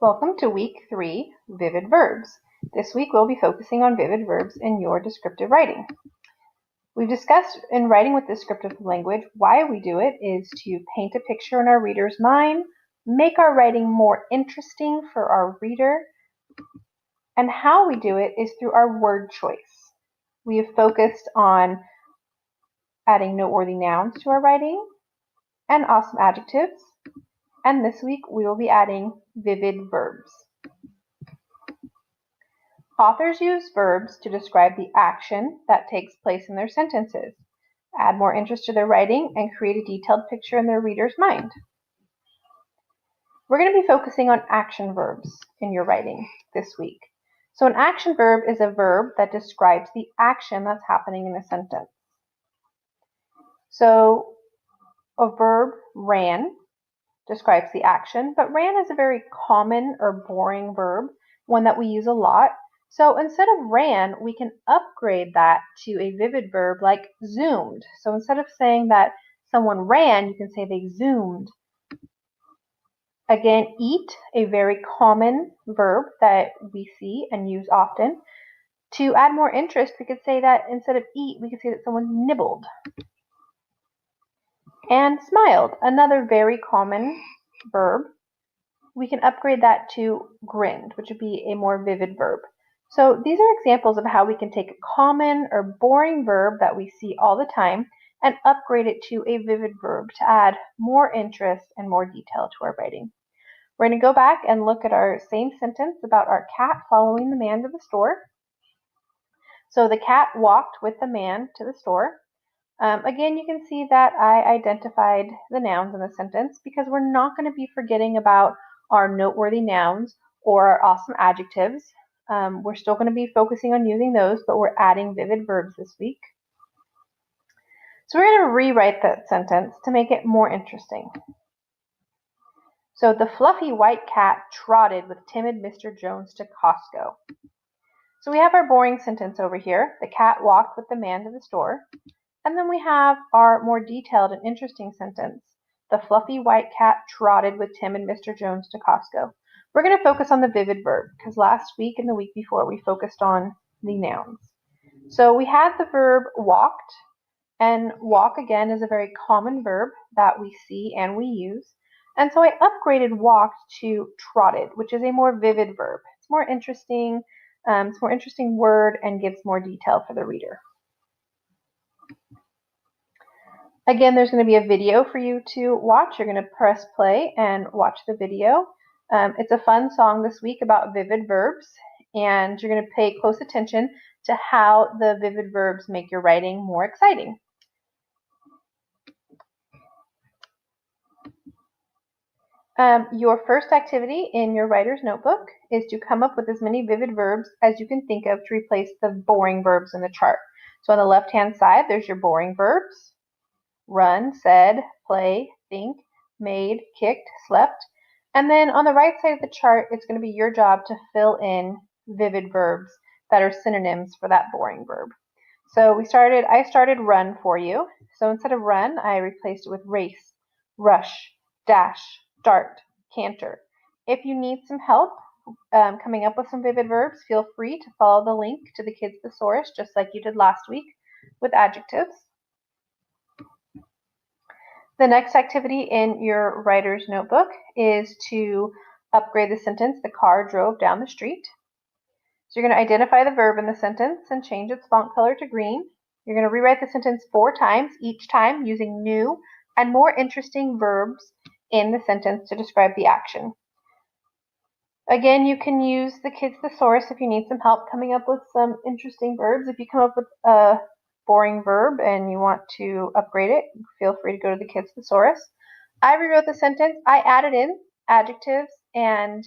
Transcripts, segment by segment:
Welcome to week 3, Vivid Verbs. This week we'll be focusing on vivid verbs in your descriptive writing. We've discussed in writing with descriptive language why we do it is to paint a picture in our reader's mind, make our writing more interesting for our reader, and how we do it is through our word choice. We have focused on adding noteworthy nouns to our writing and awesome adjectives, and this week we will be adding vivid verbs. Authors use verbs to describe the action that takes place in their sentences, add more interest to their writing, and create a detailed picture in their reader's mind. We're going to be focusing on action verbs in your writing this week. So an action verb is a verb that describes the action that's happening in a sentence. So a verb ran describes the action, but ran is a very common or boring verb, one that we use a lot. So instead of ran, we can upgrade that to a vivid verb like zoomed. So instead of saying that someone ran, you can say they zoomed. Again, eat, a very common verb that we see and use often. To add more interest, we could say that instead of eat, we could say that someone nibbled. And smiled, another very common verb. We can upgrade that to grinned, which would be a more vivid verb. So these are examples of how we can take a common or boring verb that we see all the time and upgrade it to a vivid verb to add more interest and more detail to our writing. We're going to go back and look at our same sentence about our cat following the man to the store. So the cat walked with the man to the store. Again, you can see that I identified the nouns in the sentence because we're not going to be forgetting about our noteworthy nouns or our awesome adjectives. We're still going to be focusing on using those, but we're adding vivid verbs this week. So we're going to rewrite that sentence to make it more interesting. So the fluffy white cat trotted with timid Mr. Jones to Costco. So we have our boring sentence over here. The cat walked with the man to the store. And then we have our more detailed and interesting sentence. The fluffy white cat trotted with Tim and Mr. Jones to Costco. We're going to focus on the vivid verb because last week and the week before we focused on the nouns. So we had the verb walked, and walk again is a very common verb that we see and we use. And so I upgraded walked to trotted, which is a more vivid verb. It's more interesting, it's a more interesting word and gives more detail for the reader. Again, there's going to be a video for you to watch. You're going to press play and watch the video. It's a fun song this week about vivid verbs, and you're going to pay close attention to how the vivid verbs make your writing more exciting. Your first activity in your writer's notebook is to come up with as many vivid verbs as you can think of to replace the boring verbs in the chart. So on the left-hand side, there's your boring verbs. Run, said, play, think, made, kicked, slept. And then on the right side of the chart, it's going to be your job to fill in vivid verbs that are synonyms for that boring verb. So I started run for you. So instead of run, I replaced it with race, rush, dash, dart, canter. If you need some help coming up with some vivid verbs, feel free to follow the link to the Kids Thesaurus just like you did last week with adjectives. The next activity in your writer's notebook is to upgrade the sentence, the car drove down the street. So you're going to identify the verb in the sentence and change its font color to green. You're going to rewrite the sentence 4 times, each time using new and more interesting verbs in the sentence to describe the action. Again, you can use the Kids Thesaurus if you need some help coming up with some interesting verbs. If you come up with a boring verb and you want to upgrade it, feel free to go to the Kids Thesaurus. I rewrote the sentence. I added in adjectives and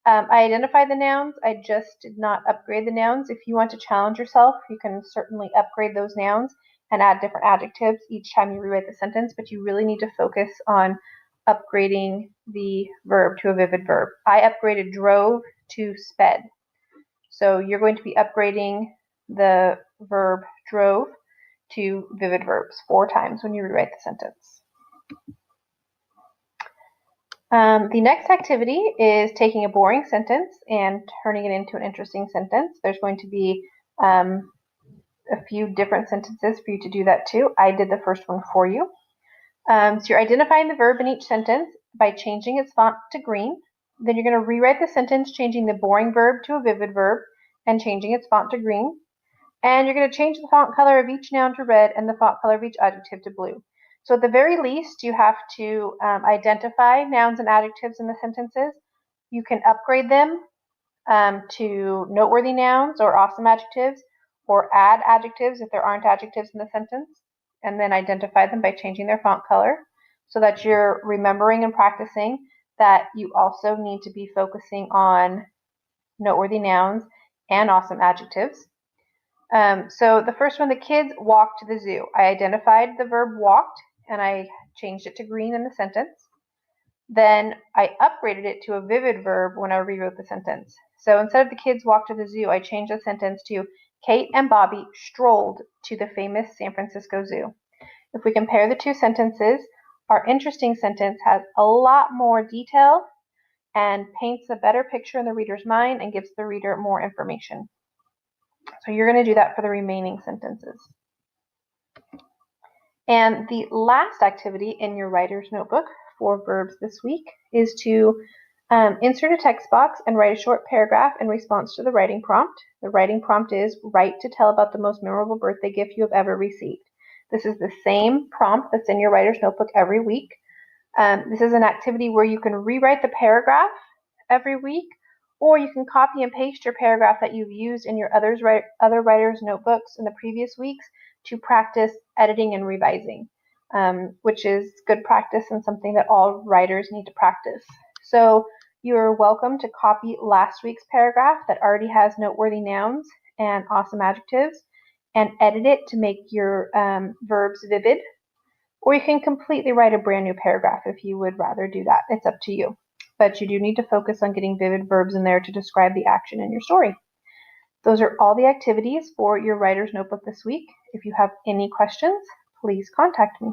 I identified the nouns. I just did not upgrade the nouns. If you want to challenge yourself, you can certainly upgrade those nouns and add different adjectives each time you rewrite the sentence, but you really need to focus on upgrading the verb to a vivid verb. I upgraded drove to sped. So you're going to be upgrading the verb drove to vivid verbs 4 times when you rewrite the sentence. The next activity is taking a boring sentence and turning it into an interesting sentence. There's going to be a few different sentences for you to do that too. I did the first one for you. So you're identifying the verb in each sentence by changing its font to green. Then you're going to rewrite the sentence, changing the boring verb to a vivid verb and changing its font to green. And you're going to change the font color of each noun to red and the font color of each adjective to blue. So at the very least, you have to identify nouns and adjectives in the sentences. You can upgrade them to noteworthy nouns or awesome adjectives, or add adjectives if there aren't adjectives in the sentence, and then identify them by changing their font color, so that you're remembering and practicing that you also need to be focusing on noteworthy nouns and awesome adjectives. So the first one, the kids walked to the zoo. I identified the verb walked and I changed it to green in the sentence. Then I upgraded it to a vivid verb when I rewrote the sentence. So instead of the kids walked to the zoo, I changed the sentence to Kate and Bobby strolled to the famous San Francisco Zoo. If we compare the two sentences, our interesting sentence has a lot more detail and paints a better picture in the reader's mind and gives the reader more information. So you're going to do that for the remaining sentences. And the last activity in your writer's notebook for verbs this week is to insert a text box and write a short paragraph in response to the writing prompt. The writing prompt is write to tell about the most memorable birthday gift you have ever received. This is the same prompt that's in your writer's notebook every week. This is an activity where you can rewrite the paragraph every week, or you can copy and paste your paragraph that you've used in your other writers' notebooks in the previous weeks to practice editing and revising, which is good practice and something that all writers need to practice. So you're welcome to copy last week's paragraph that already has noteworthy nouns and awesome adjectives and edit it to make your verbs vivid. Or you can completely write a brand new paragraph if you would rather do that. It's up to you. But you do need to focus on getting vivid verbs in there to describe the action in your story. Those are all the activities for your writer's notebook this week. If you have any questions, please contact me.